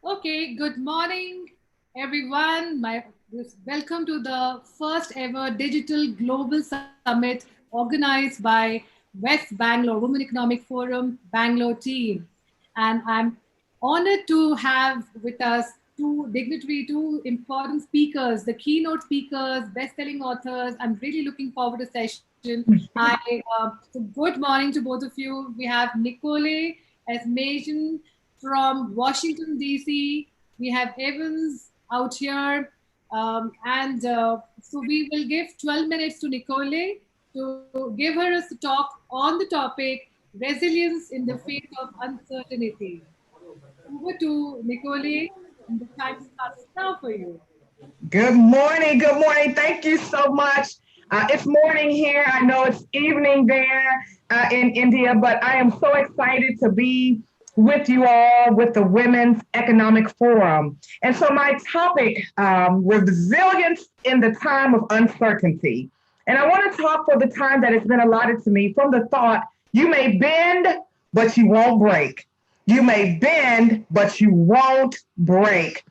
Okay, good morning, everyone. Welcome to the first ever digital global summit organized by West Bangalore Women Economic Forum Bangalore team. And I'm honored to have with us two important speakers, the keynote speakers, best-selling authors. I'm really looking forward to session. So good morning to both of you. We have Nicole Esmajian from Washington, D.C. We have Evans out here. And so we will give 12 minutes to Nicole to give her a talk on the topic resilience in the face of uncertainty. Over to Nicole, and the time starts now for you. Good morning. Good morning. Thank you so much. It's morning here. I know it's evening there in India, but I am so excited to be with you all with the Women's Economic Forum. And so, my topic resilience in the time of uncertainty. And I want to talk for the time that has been allotted to me from the thought you may bend, but you won't break. You may bend, but you won't break.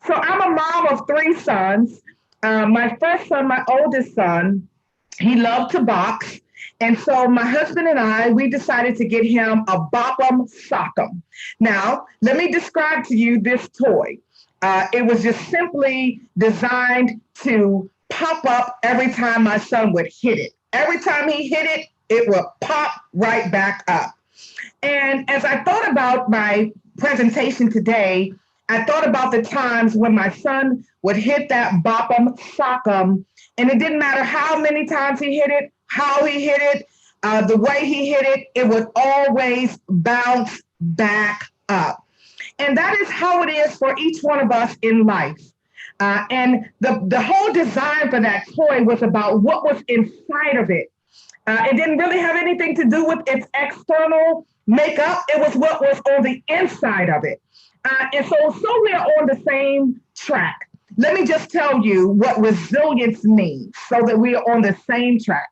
So I'm a mom of three sons. My first son, my oldest son, he loved to box. And so my husband and I, we decided to get him a Bop'em Sock'em. Now, let me describe to you this toy. It was just simply designed to pop up every time my son would hit it. Every time he hit it, it would pop right back up. And as I thought about my presentation today, I thought about the times when my son would hit that bop'em sock'em, and it didn't matter how many times he hit it, how he hit it, the way he hit it, it would always bounce back up. And that is how it is for each one of us in life. And the whole design for that toy was about what was inside of it. It didn't really have anything to do with its external makeup. It was what was on the inside of it. And so we are on the same track. Let me just tell you what resilience means so that we are on the same track.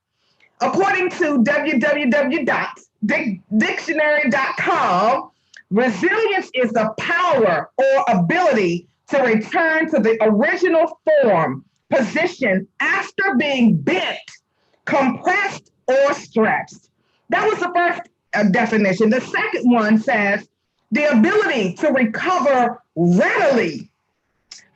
According to www.dictionary.com, resilience is the power or ability to return to the original form, position after being bent, compressed, or stretched. That was the first definition. The second one says the ability to recover readily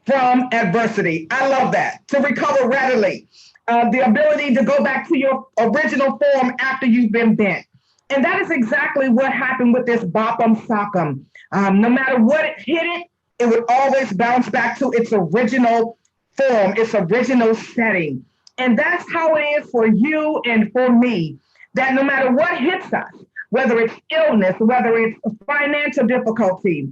from adversity. I love that. To recover readily. The ability to go back to your original form after you've been bent. And that is exactly what happened with this Bop'em Sock'em. No matter what it hit it, it would always bounce back to its original form, its original setting. And that's how it is for you and for me, that no matter what hits us, whether it's illness, whether it's financial difficulty,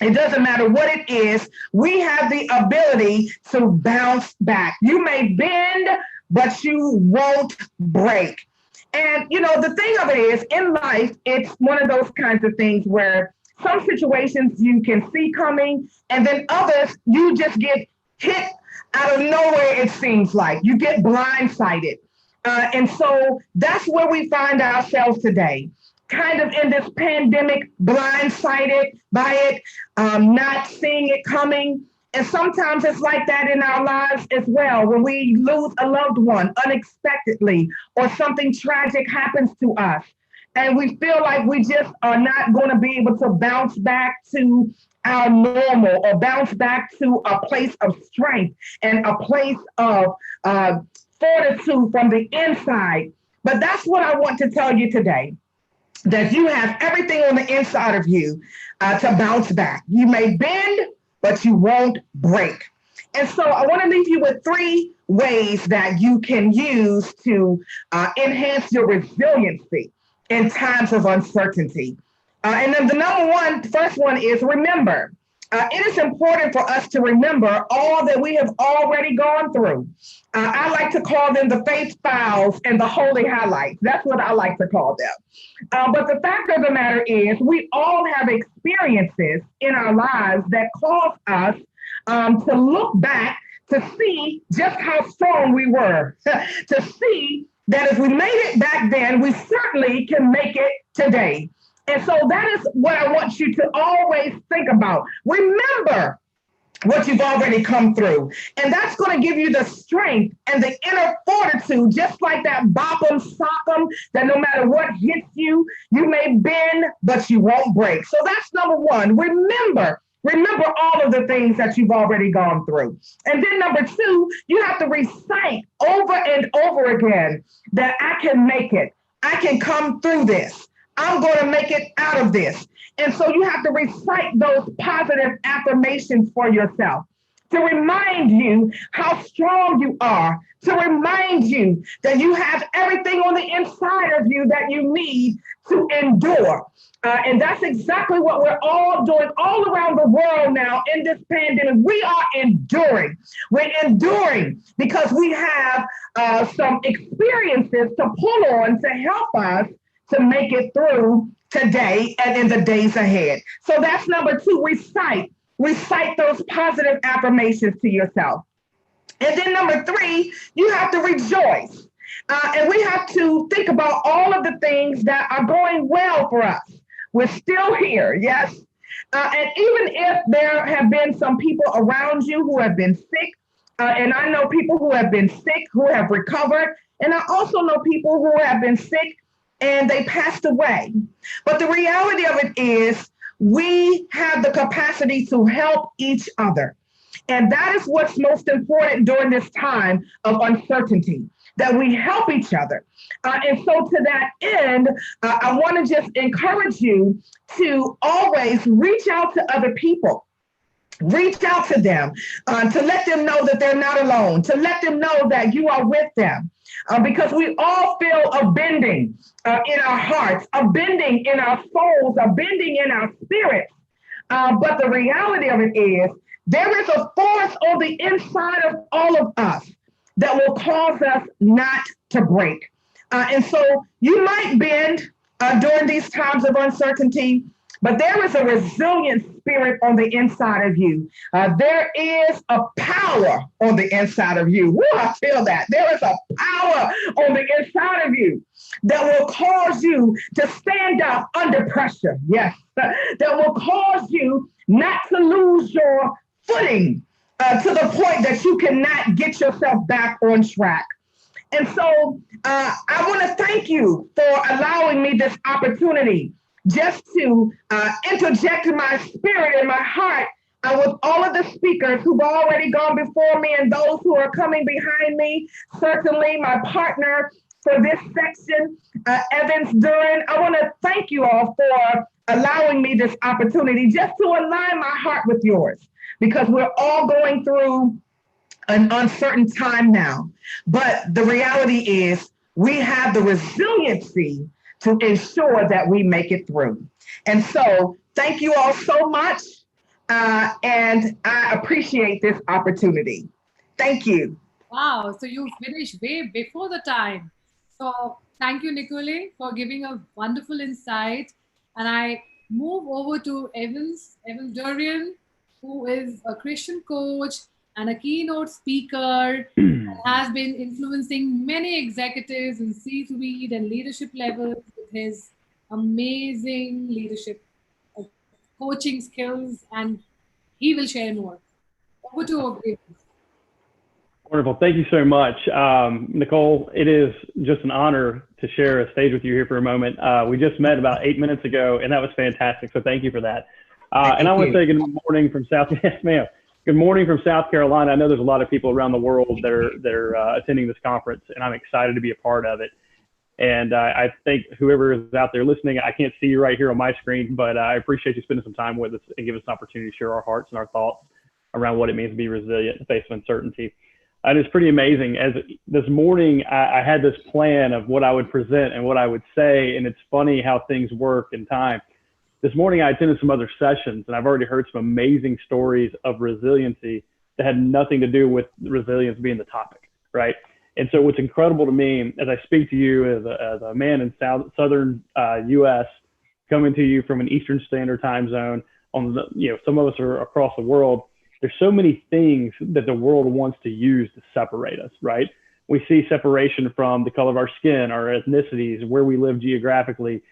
it doesn't matter what it is, we have the ability to bounce back. You may bend, but you won't break. And, you know, the thing of it is, in life, it's one of those kinds of things where some situations you can see coming, and then others you just get hit out of nowhere, it seems like. You get blindsided. And so that's where we find ourselves today, kind of in this pandemic, blindsided by it, not seeing it coming. And sometimes it's like that in our lives as well, when we lose a loved one unexpectedly or something tragic happens to us. And we feel like we just are not going to be able to bounce back to our normal or bounce back to a place of strength and a place of fortitude from the inside. But that's what I want to tell you today, that you have everything on the inside of you to bounce back. You may bend, but you won't break. And so I want to leave you with three ways that you can use to enhance your resiliency in times of uncertainty. And then first one is remember. It is important for us to remember all that we have already gone through. I like to call them the faith files and the holy highlights. That's what I like to call them. But the fact of the matter is, we all have experiences in our lives that cause us to look back to see just how strong we were, to see that if we made it back then, we certainly can make it today. And so that is what I want you to always think about. Remember what you've already come through. And that's going to give you the strength and the inner fortitude, just like that Bop'em Sock'em, that no matter what hits you, you may bend, but you won't break. So that's number one. Remember all of the things that you've already gone through. And then number two, you have to recite over and over again that I can make it. I can come through this. I'm going to make it out of this. And so you have to recite those positive affirmations for yourself to remind you how strong you are, to remind you that you have everything on the inside of you that you need to endure. And that's exactly what we're all doing all around the world now in this pandemic. We are enduring. We're enduring because we have some experiences to pull on to help us to make it through today and in the days ahead. So that's number two, recite those positive affirmations to yourself. And then number three, you have to rejoice. And we have to think about all of the things that are going well for us. We're still here, yes. And even if there have been some people around you who have been sick, and I know people who have been sick who have recovered, and I also know people who have been sick and they passed away. But the reality of it is we have the capacity to help each other. And that is what's most important during this time of uncertainty, that we help each other. And so to that end, I want to just encourage you to always reach out to other people. Reach out to them to let them know that they're not alone, to let them know that you are with them. Because we all feel a bending in our hearts, a bending in our souls, a bending in our spirits. But the reality of it is there is a force on the inside of all of us that will cause us not to break. And so you might bend during these times of uncertainty, but there is a resilient spirit on the inside of you. There is a power on the inside of you. Woo, I feel that. There is a power on the inside of you that will cause you to stand up under pressure. Yes, that will cause you not to lose your footing to the point that you cannot get yourself back on track. And so I want to thank you for allowing me this opportunity just to interject in my spirit and my heart with all of the speakers who've already gone before me and those who are coming behind me. Certainly my partner for this section, Evans Duran. I want to thank you all for allowing me this opportunity just to align my heart with yours, because we're all going through an uncertain time now. But the reality is we have the resiliency to ensure that we make it through. And so thank you all so much. And I appreciate this opportunity. Thank you. Wow, so you finished way before the time. So thank you, Nicole, for giving a wonderful insight. And I move over to Evans Durian, who is a Christian coach and a keynote speaker, has been influencing many executives in C-suite and leadership levels with his amazing leadership, coaching skills, and he will share more. Over to Evans. Wonderful. Thank you so much. Nicole, it is just an honor to share a stage with you here for a moment. We just met about 8 minutes ago, and that was fantastic. So thank you for that. And I want to say good morning from yes, ma'am. Good morning from South Carolina. I know there's a lot of people around the world that are attending this conference, and I'm excited to be a part of it. And I think whoever is out there listening, I can't see you right here on my screen, but I appreciate you spending some time with us and give us an opportunity to share our hearts and our thoughts around what it means to be resilient in the face of uncertainty. And it's pretty amazing. As this morning, I had this plan of what I would present and what I would say, and it's funny how things work in time. This morning, I attended some other sessions, and I've already heard some amazing stories of resiliency that had nothing to do with resilience being the topic, right? And so what's incredible to me, as I speak to you as a man in southern U.S., coming to you from an Eastern Standard Time zone, some of us are across the world, there's so many things that the world wants to use to separate us, right? We see separation from the color of our skin, our ethnicities, where we live geographically.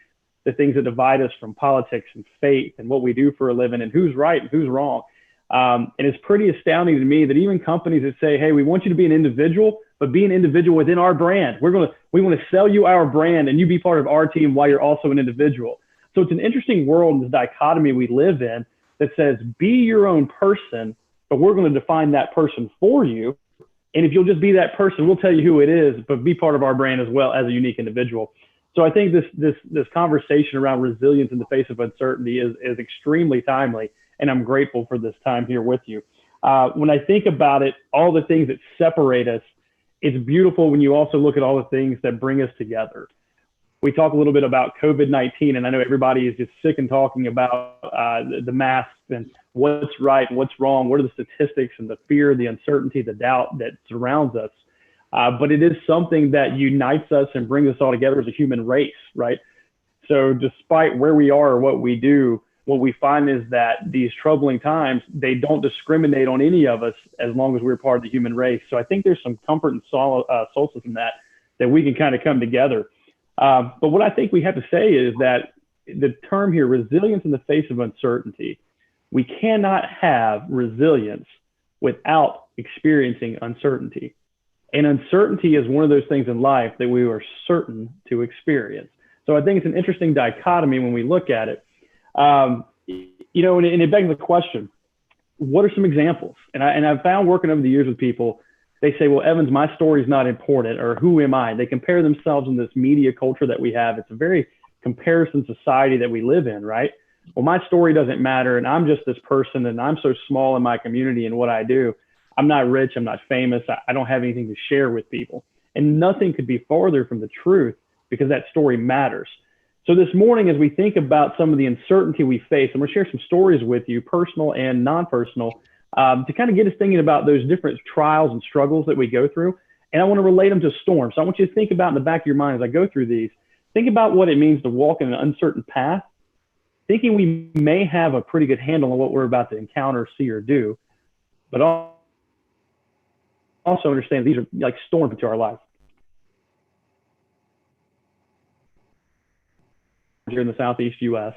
the things that divide us from politics and faith and what we do for a living and who's right and who's wrong. And it's pretty astounding to me that even companies that say, hey, we want you to be an individual, but be an individual within our brand. We want to sell you our brand and you be part of our team while you're also an individual. So it's an interesting world and this dichotomy we live in that says, be your own person, but we're going to define that person for you. And if you'll just be that person, we'll tell you who it is, but be part of our brand as well as a unique individual. So I think this conversation around resilience in the face of uncertainty is extremely timely. And I'm grateful for this time here with you. When I think about it, all the things that separate us, it's beautiful when you also look at all the things that bring us together. We talk a little bit about COVID-19, and I know everybody is just sick and talking about the masks and what's right and what's wrong. What are the statistics and the fear, the uncertainty, the doubt that surrounds us. But it is something that unites us and brings us all together as a human race, right? So despite where we are or what we do, what we find is that these troubling times, they don't discriminate on any of us as long as we're part of the human race. So I think there's some comfort and solace in that we can kind of come together. But what I think we have to say is that the term here, resilience in the face of uncertainty, we cannot have resilience without experiencing uncertainty. And uncertainty is one of those things in life that we are certain to experience. So I think it's an interesting dichotomy when we look at it. And it begs the question, what are some examples? And I've found working over the years with people, they say, well, Evans, my story is not important, or who am I? They compare themselves in this media culture that we have. It's a very comparison society that we live in, right? Well, my story doesn't matter, and I'm just this person, and I'm so small in my community and what I do. I'm not rich, I'm not famous, I don't have anything to share with people. And nothing could be farther from the truth, because that story matters. So this morning, as we think about some of the uncertainty we face, I'm going to share some stories with you, personal and non-personal, to kind of get us thinking about those different trials and struggles that we go through. And I want to relate them to storms. So I want you to think about in the back of your mind as I go through these, think about what it means to walk in an uncertain path, thinking we may have a pretty good handle on what we're about to encounter, see, or do, but also understand these are like storms into our lives. Here in the Southeast U.S.,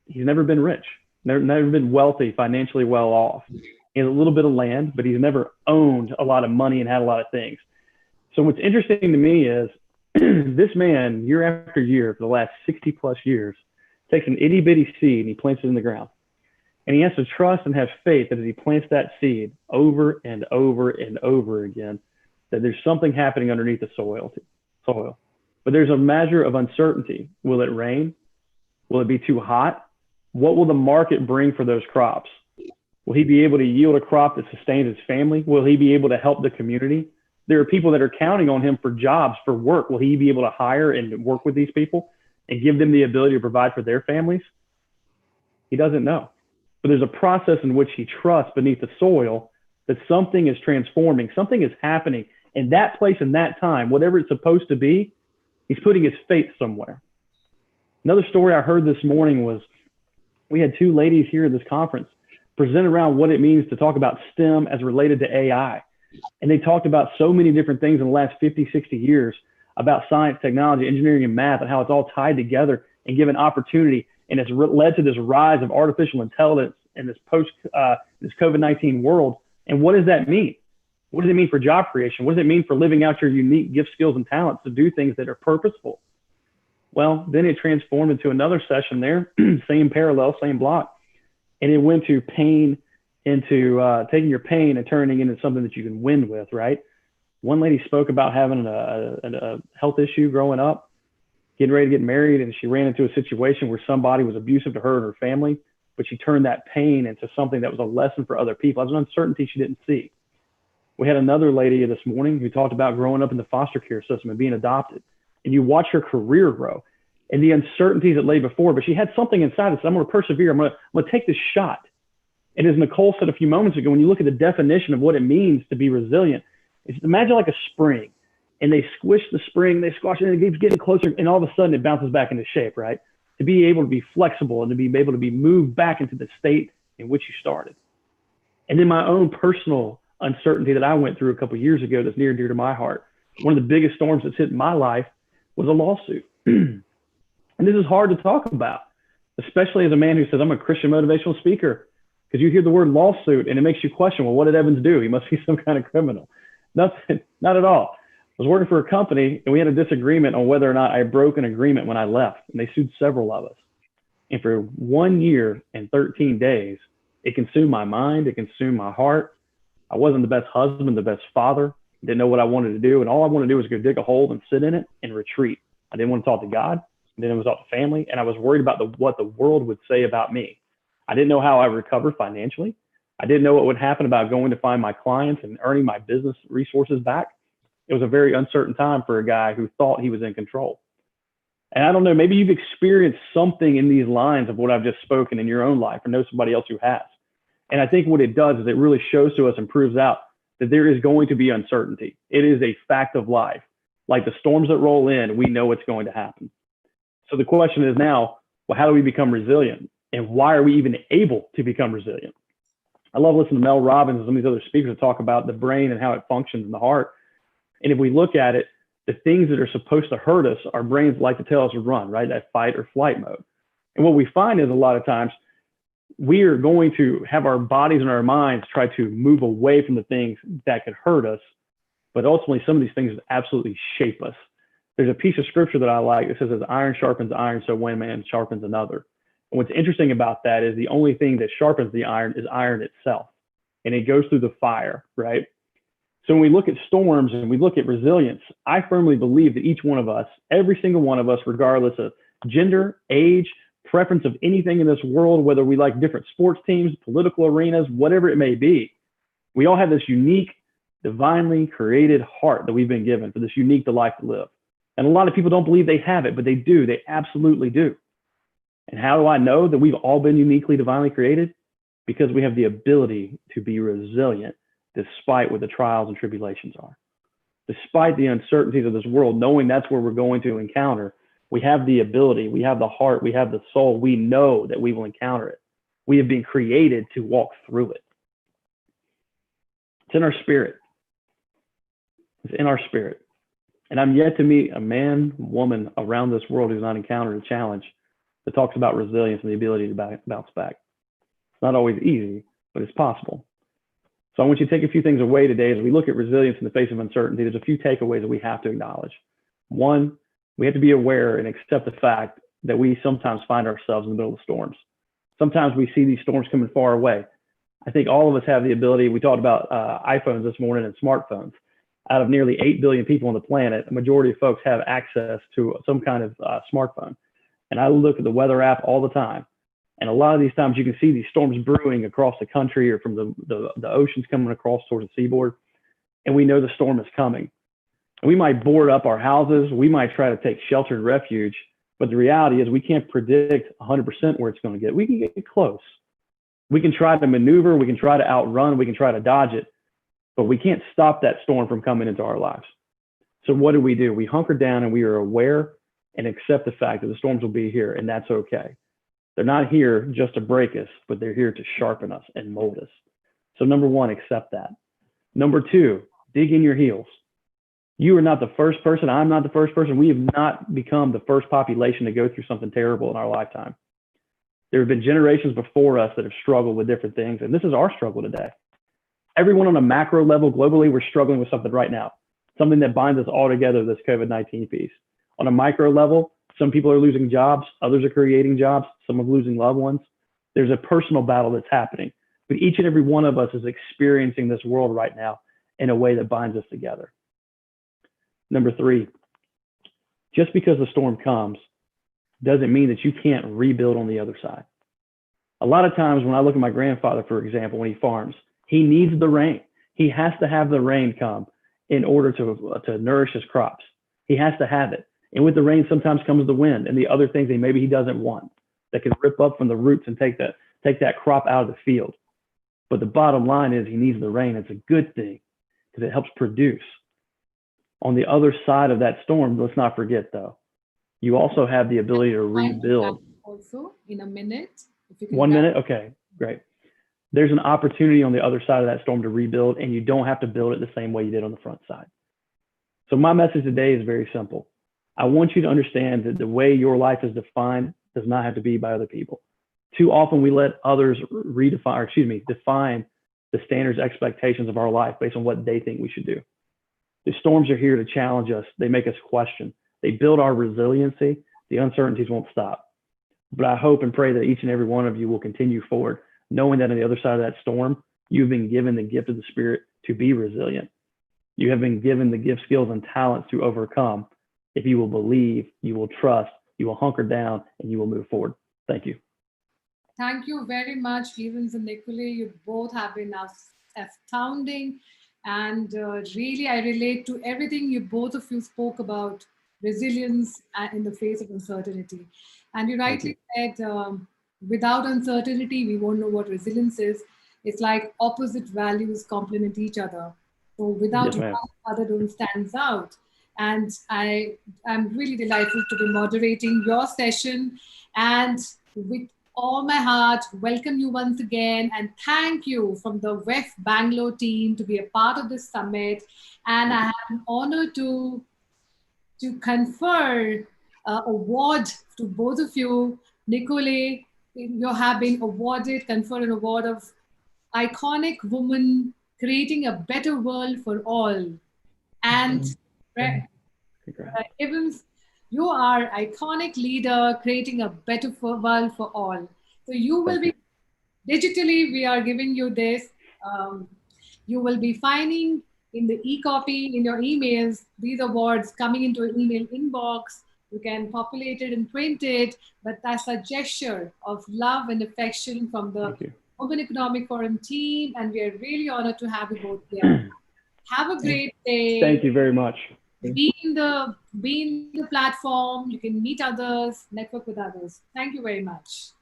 he's never been rich, never been wealthy, financially well off. He has a little bit of land, but he's never owned a lot of money and had a lot of things. So what's interesting to me is this man, year after year, for the last 60 plus years, takes an itty bitty seed and he plants it in the ground. And he has to trust and have faith that as he plants that seed over and over and over again, that there's something happening underneath the soil. But there's a measure of uncertainty. Will it rain? Will it be too hot? What will the market bring for those crops? Will he be able to yield a crop that sustains his family? Will he be able to help the community? There are people that are counting on him for jobs, for work. Will he be able to hire and work with these people and give them the ability to provide for their families? He doesn't know. But there's a process in which he trusts beneath the soil that something is transforming, something is happening in that place and that time, whatever it's supposed to be. He's putting his faith somewhere. Another story I heard this morning was we had two ladies here at this conference present around what it means to talk about STEM as related to AI. And they talked about so many different things in the last 50, 60 years about science, technology, engineering, and math, and how it's all tied together and given opportunity. And it's led to this rise of artificial intelligence in this this COVID-19 world. And what does that mean? What does it mean for job creation? What does it mean for living out your unique gifts, skills, and talents to do things that are purposeful? Well, then it transformed into another session there, same parallel, same block. And it went to pain, into taking your pain and turning it into something that you can win with, right? One lady spoke about having a health issue growing up, getting ready to get married, and she ran into a situation where somebody was abusive to her and her family, but she turned that pain into something that was a lesson for other people. It was an uncertainty she didn't see. We had another lady this morning who talked about growing up in the foster care system and being adopted. And you watch her career grow and the uncertainties that lay before, but she had something inside that said, I'm going to persevere. I'm going to take this shot. And as Nicole said a few moments ago, when you look at the definition of what it means to be resilient, it's imagine like a spring, and they squish the spring, they squash it, and it keeps getting closer, and all of a sudden it bounces back into shape, right? To be able to be flexible and to be able to be moved back into the state in which you started. And then my own personal uncertainty that I went through a couple of years ago that's near and dear to my heart. One of the biggest storms that's hit my life was a lawsuit. And this is hard to talk about, especially as a man who says, I'm a Christian motivational speaker, because you hear the word lawsuit and it makes you question, well, what did Evans do? He must be some kind of criminal. Nothing, not at all. I was working for a company and we had a disagreement on whether or not I broke an agreement when I left, and they sued several of us. And for 1 year and 13 days, it consumed my mind, it consumed my heart. I wasn't the best husband, the best father, didn't know what I wanted to do. And all I wanted to do was go dig a hole and sit in it and retreat. I didn't want to talk to God. I didn't want to talk to family. And I was worried about what the world would say about me. I didn't know how I would recover financially. I didn't know what would happen about going to find my clients and earning my business resources back. It was a very uncertain time for a guy who thought he was in control. And I don't know, maybe you've experienced something in these lines of what I've just spoken in your own life, or know somebody else who has. And I think what it does is it really shows to us and proves out that there is going to be uncertainty. It is a fact of life. Like the storms that roll in, we know it's going to happen. So the question is now, well, how do we become resilient? And why are we even able to become resilient? I love listening to Mel Robbins and some of these other speakers talk about the brain and how it functions in the heart. And if we look at it, the things that are supposed to hurt us, our brains like to tell us to run, right? That fight or flight mode. And what we find is a lot of times we are going to have our bodies and our minds try to move away from the things that could hurt us. But ultimately, some of these things absolutely shape us. There's a piece of scripture that I like. It says, as iron sharpens iron, so one man sharpens another. And what's interesting about that is the only thing that sharpens the iron is iron itself. And it goes through the fire, right? So when we look at storms and we look at resilience, I firmly believe that each one of us, every single one of us, regardless of gender, age, preference of anything in this world, whether we like different sports teams, political arenas, whatever it may be, we all have this unique, divinely created heart that we've been given for this unique life to live. And a lot of people don't believe they have it, but they do. They absolutely do. And how do I know that we've all been uniquely, divinely created? Because we have the ability to be resilient despite what the trials and tribulations are. Despite the uncertainties of this world, knowing that's where we're going to encounter, we have the ability, we have the heart, we have the soul. We know that we will encounter it. We have been created to walk through it. It's in our spirit. It's in our spirit. And I'm yet to meet a man, woman around this world who's not encountered a challenge that talks about resilience and the ability to bounce back. It's not always easy, but it's possible. So I want you to take a few things away today as we look at resilience in the face of uncertainty. There's a few takeaways that we have to acknowledge. One, we have to be aware and accept the fact that we sometimes find ourselves in the middle of storms. Sometimes we see these storms coming far away. I think all of us have the ability. We talked about iPhones this morning and smartphones. Out of nearly 8 billion people on the planet, a majority of folks have access to some kind of smartphone. And I look at the weather app all the time. And a lot of these times you can see these storms brewing across the country or from the oceans coming across towards the seaboard. And we know the storm is coming. And we might board up our houses. We might try to take shelter and refuge. But the reality is we can't predict 100% where it's going to get. We can get close. We can try to maneuver. We can try to outrun. We can try to dodge it. But we can't stop that storm from coming into our lives. So what do? We hunker down and we are aware and accept the fact that the storms will be here, and that's okay. They're not here just to break us, but they're here to sharpen us and mold us. So number one, accept that. Number two, dig in your heels. You are not the first person. I'm not the first person. We have not become the first population to go through something terrible in our lifetime. There have been generations before us that have struggled with different things, and this is our struggle today. Everyone on a macro level globally, we're struggling with something right now, something that binds us all together, this COVID-19 piece. On a micro level, some people are losing jobs, others are creating jobs, some are losing loved ones. There's a personal battle that's happening, but each and every one of us is experiencing this world right now in a way that binds us together. Number three, just because the storm comes doesn't mean that you can't rebuild on the other side. A lot of times when I look at my grandfather, for example, when he farms, he needs the rain. He has to have the rain come in order to nourish his crops. He has to have it. And with the rain, sometimes comes the wind and the other things that maybe he doesn't want that can rip up from the roots and take that crop out of the field. But the bottom line is he needs the rain. It's a good thing because it helps produce. On the other side of that storm, let's not forget though, you also have the ability to rebuild. Also, in a minute. If you can 1 minute? Okay, great. There's an opportunity on the other side of that storm to rebuild, and you don't have to build it the same way you did on the front side. So my message today is very simple. I want you to understand that the way your life is defined does not have to be by other people. Too often we let others define the standards, expectations of our life based on what they think we should do. The storms are here to challenge us. They make us question. They build our resiliency. The uncertainties won't stop. But I hope and pray that each and every one of you will continue forward, knowing that on the other side of that storm, you've been given the gift of the Spirit to be resilient. You have been given the gift, skills, and talents to overcome. If you will believe, you will trust, you will hunker down, and you will move forward. Thank you. Thank you very much, Evans and Nicolay. You both have been astounding. And really, I relate to everything you both of you spoke about resilience in the face of uncertainty. And you rightly said, without uncertainty, we won't know what resilience is. It's like opposite values complement each other. So without one, the other don't stands out. And I'm really delighted to be moderating your session. And with all my heart, welcome you once again, and thank you from the WEF Bangalore team to be a part of this summit. And I have an honor to confer award to both of you. Nicolay, you have been conferred an award of Iconic Woman Creating a Better World for All. And Evans, you are iconic leader creating a better world for all. So you will be digitally, we are giving you this. You will be finding in the e-copy in your emails these awards coming into an email inbox. You can populate it and print it, but that's a gesture of love and affection from the Women Economic Forum team, and we are really honored to have you both here. Have a great day. Thank you very much. Be in the platform. You can meet others, network with others. Thank you very much.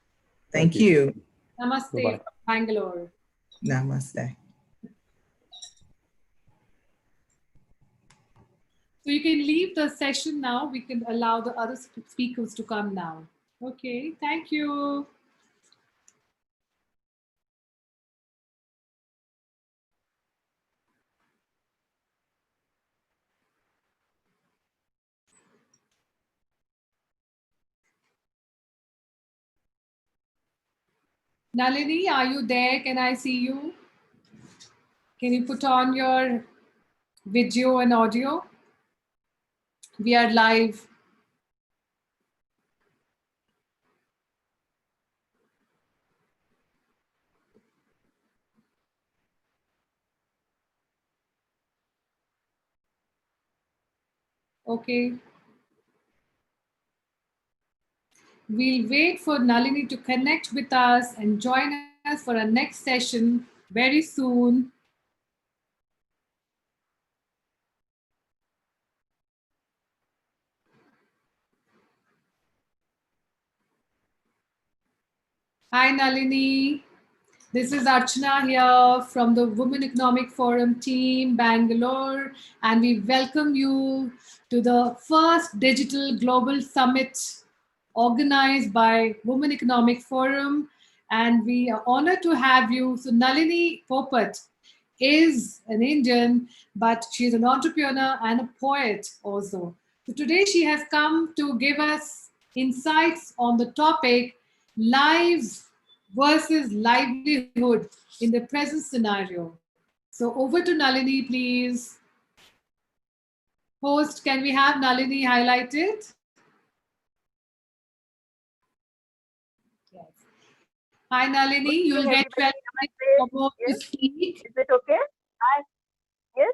Thank you. Namaste, from Bangalore. Namaste. So you can leave the session now. We can allow the other speakers to come now. Okay, thank you. Nalini, are you there? Can I see you? Can you put on your video and audio? We are live. Okay. We'll wait for Nalini to connect with us and join us for our next session very soon. Hi, Nalini. This is Archana here from the Women Economic Forum team, Bangalore, and we welcome you to the first digital global summit organized by Women Economic Forum, and we are honored to have you. So Nalini Popat is an Indian, but she's an entrepreneur and a poet also. So today she has come to give us insights on the topic lives versus livelihood in the present scenario. So over to Nalini, please. Host, can we have Nalini highlighted? Yes. Hi, Nalini. You'll get 12 minutes to speak. Is it okay? Hi. Yes?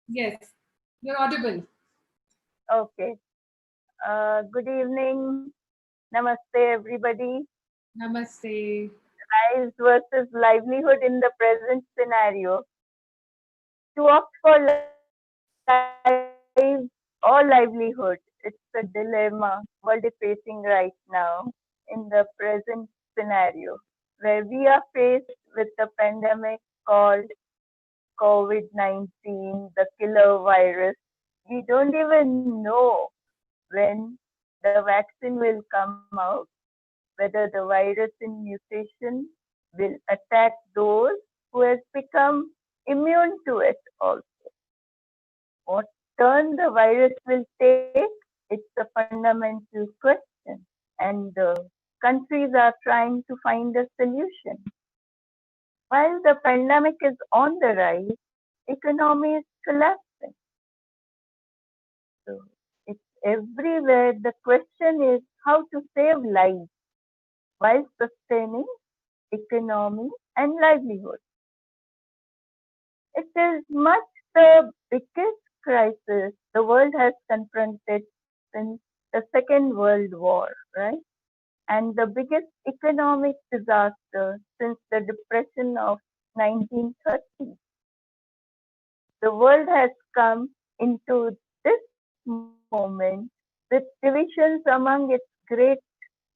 Yes, you're audible. Okay. Good evening. Namaste, everybody. Namaste. Lives versus livelihood in the present scenario. To opt for life or livelihood, it's a dilemma world is facing right now in the present scenario, where we are faced with the pandemic called COVID-19, the killer virus. We don't even know when the vaccine will come out, whether the virus in mutation will attack those who has become immune to it also. What turn the virus will take, It's a fundamental question, and countries are trying to find a solution. While the pandemic is on the rise, economy is collapsing. So it's everywhere. The question is how to save lives while sustaining economy and livelihood. It is much the biggest crisis the world has confronted since the Second World War, right? And the biggest economic disaster since the Depression of 1930. The world has come into this moment with divisions among its great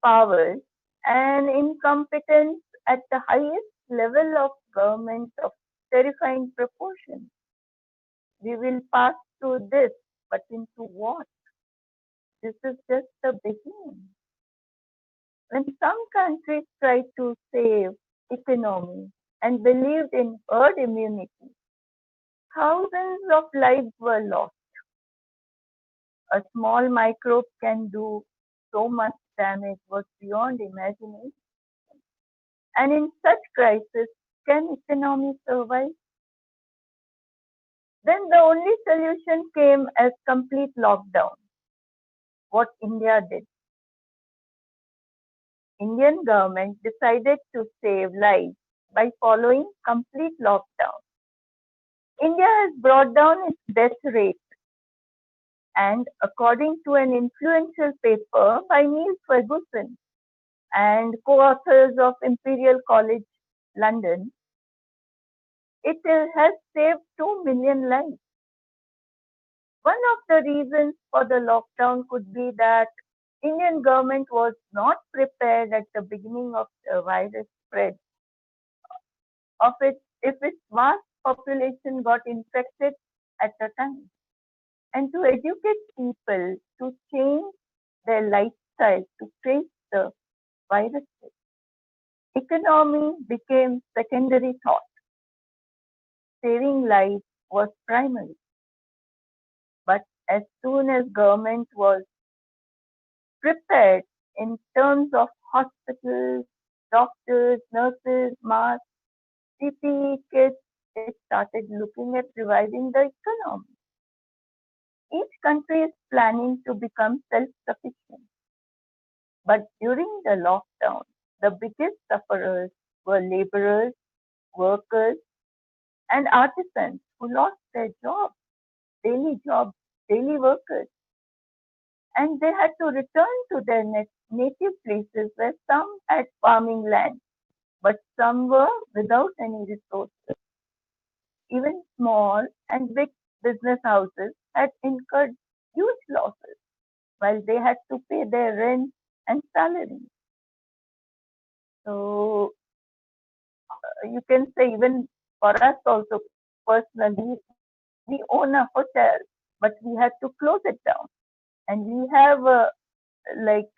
powers and incompetence at the highest level of government of terrifying proportions. We will pass through this, but into what? This is just the beginning. When some countries tried to save economy and believed in herd immunity, thousands of lives were lost. A small microbe can do so much damage was beyond imagination. And in such crisis, can economy survive? Then the only solution came as complete lockdown. What India did. Indian government decided to save lives by following complete lockdown. India has brought down its death rate, and according to an influential paper by Neil Ferguson and co-authors of Imperial College London, it has saved 2 million lives. One of the reasons for the lockdown could be that Indian government was not prepared at the beginning of the virus spread of it if its vast population got infected at the time. And to educate people to change their lifestyle to face the virus. Economy became secondary thought. Saving lives was primary. But as soon as government was prepared in terms of hospitals, doctors, nurses, masks, PPE kits, it started looking at reviving the economy. Each country is planning to become self-sufficient. But during the lockdown, the biggest sufferers were laborers, workers, and artisans who lost their jobs, daily workers. And they had to return to their native places where some had farming land, but some were without any resources. Even small and big business houses had incurred huge losses while they had to pay their rent and salaries. So you can say even for us also personally, we own a hotel, but we had to close it down. And we have like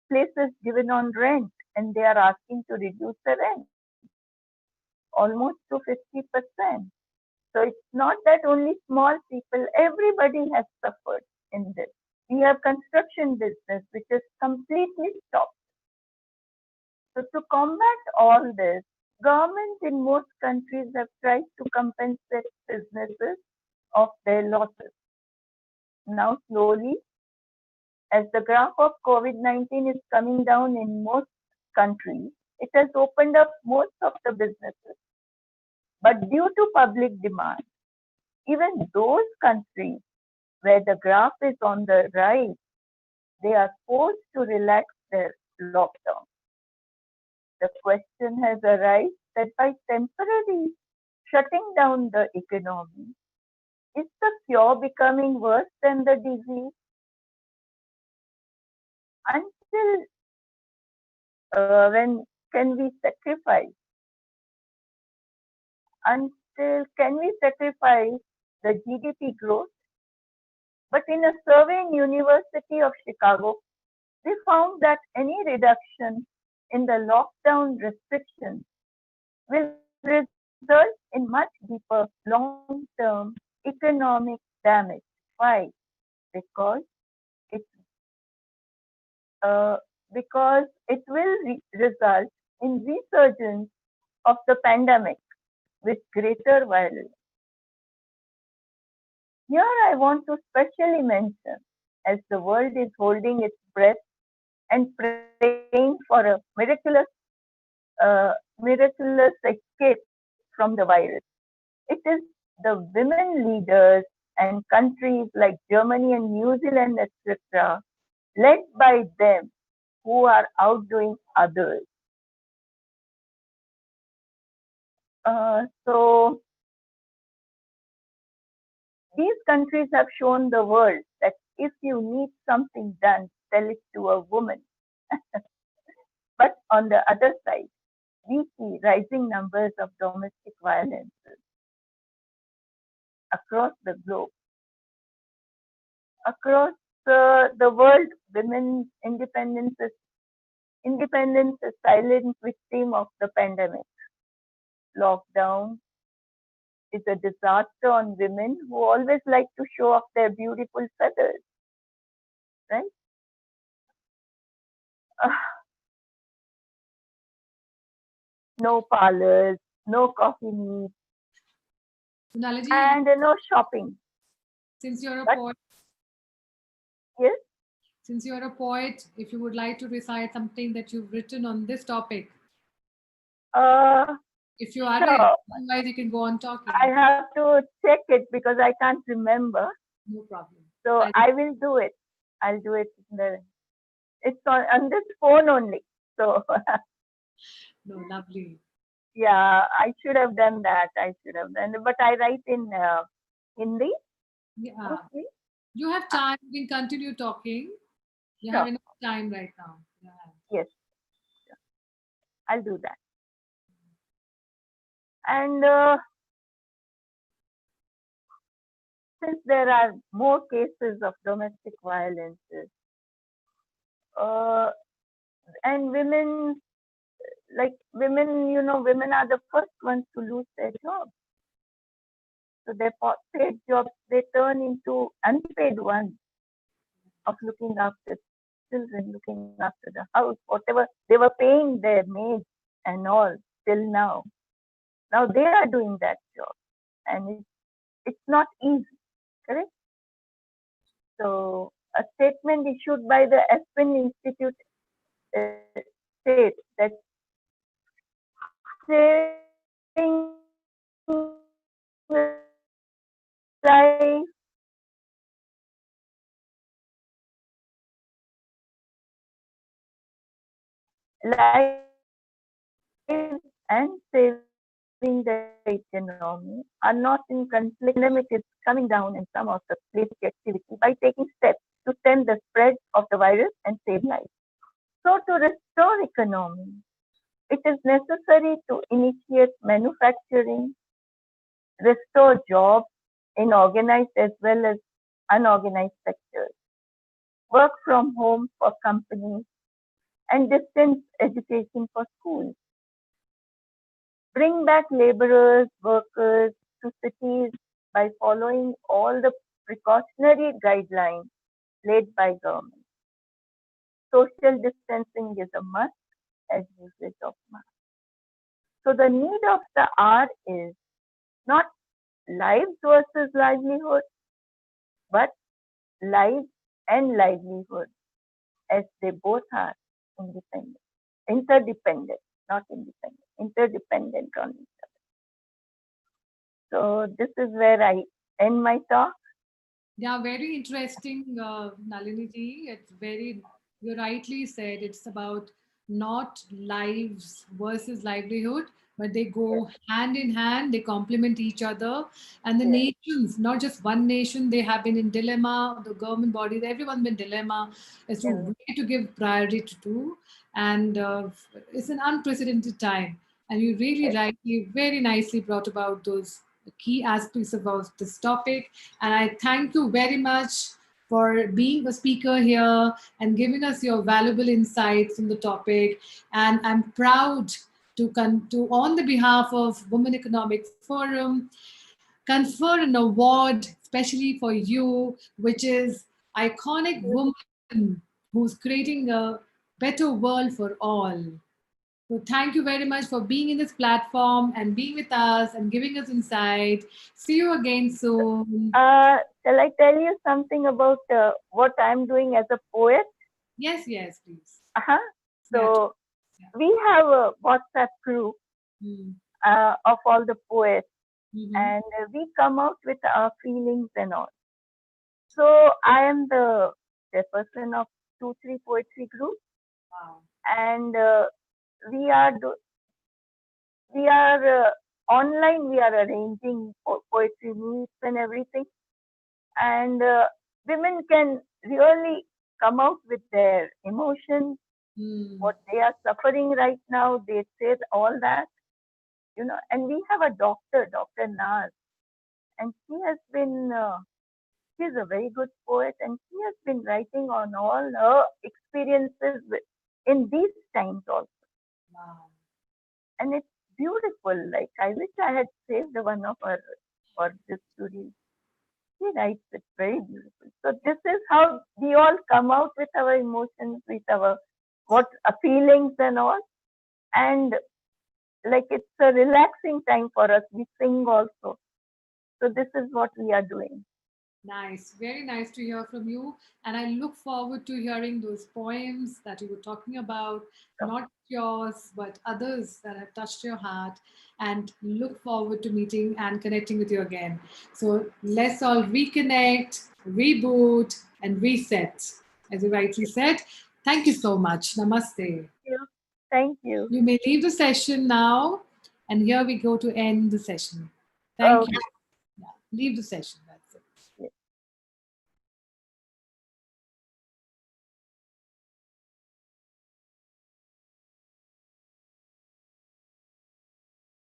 places given on rent, and they are asking to reduce the rent almost to 50%. So it's not that only small people, everybody has suffered in this. We have construction business, which is completely stopped. So to combat all this, governments in most countries have tried to compensate businesses of their losses. Now slowly, as the graph of COVID-19 is coming down in most countries, it has opened up most of the businesses. But due to public demand, even those countries where the graph is on the rise, they are forced to relax their lockdown. The question has arisen that by temporarily shutting down the economy, is the cure becoming worse than the disease? Until when can we sacrifice? Until can we sacrifice the GDP growth? But in a survey in University of Chicago, we found that any reduction in the lockdown restrictions will result in much deeper long-term economic damage. Why? Because it's because it will result in resurgence of the pandemic with greater violence. Here I want to specially mention, as the world is holding its breath and praying for a miraculous escape from the virus, it is the women leaders and countries like Germany and New Zealand, etc., led by them, who are outdoing others. So these countries have shown the world that if you need something done, tell it to a woman. But on the other side, we see rising numbers of domestic violences across the globe. Across the world, women's independence is silent victim of the pandemic. Lockdown is a disaster on women who always like to show off their beautiful feathers, right? Uh, no parlors, no coffee meets, Sonalaji, and no shopping. since you're a But poet, yes, since you're a poet, if you would like to recite something that you've written on this topic, uh, if you are ready, sure. otherwise you can go on talking. I have to check it because I can't remember. No problem. So I will do it. I'll do it. It's on this phone only. So No, lovely. yeah, I should have done that. I should have done it. But I write in Hindi Yeah, mostly. you have time. You can continue talking. You Sure. have enough time right now. Yeah. Yes, I'll do that. And since there are more cases of domestic violences, uh, and women, women are the first ones to lose their jobs. So their paid jobs, they turn into unpaid ones of looking after children, looking after the house, whatever they were paying their maids and all till now. Now they are doing that job, and it's not easy, correct? So a statement issued by the Aspen Institute states that saving life and saving the economy are not in conflict. Pandemic is coming down in some of the basic activity by taking steps to stem the spread of the virus and save lives. So to restore economy, it is necessary to initiate manufacturing, restore jobs in organized as well as unorganized sectors, work from home for companies, and distance education for schools. Bring back laborers, workers to cities by following all the precautionary guidelines laid by government. Social distancing is a must as usage of mask. So the need of the hour is not lives versus livelihood, but lives and livelihood, as they both are independent, interdependent, not independent, interdependent on each other. So this is where I end my talk. Yeah, very interesting, Nalini ji. It's very, you rightly said, it's about not lives versus livelihood, but they Yes, go hand in hand, they complement each other. And the yes, nations, not just one nation, they have been in dilemma, the government bodies, everyone's been dilemma as to yes, where to give priority to. And it's an unprecedented time. And you really yes. rightly, very nicely brought about those key aspects about this topic. And I thank you very much for being a speaker here and giving us your valuable insights on the topic. And I'm proud to on the behalf of Women Economic Forum, confer an award especially for you, which is Iconic Woman who's creating a better world for all. So thank you very much for being in this platform and being with us and giving us insight. See you again soon. Shall I tell you something about what I'm doing as a poet? Yes, yes, please. Uh-huh. Yeah. So Yeah. we have a WhatsApp group Mm. of all the poets, Mhm. and we come out with our feelings and all. So I am the chairperson of 2-3 poetry group, Wow. and we are online. We are arranging poetry meets and everything, and women can really come out with their emotions, Mm. what they are suffering right now. They say all that, and we have a doctor, Dr. Naz, and she has been, she's a very good poet, and she has been writing on all her experiences in these times also. Wow. And it's beautiful. Like, I wish I had saved one of her for this to read. She writes it very beautiful. So this is how we all come out with our emotions, with our feelings and all. And like, it's a relaxing time for us. We sing also. So this is what we are doing. Nice. Very nice to hear from you. And I look forward to hearing those poems that you were talking about, not yours, but others that have touched your heart. And look forward to meeting and connecting with you again. So let's all reconnect, reboot, and reset. As you rightly said, thank you so much. Namaste. Thank you. You may leave the session now. And here we go to end the session. Thank you. Yeah, leave the session.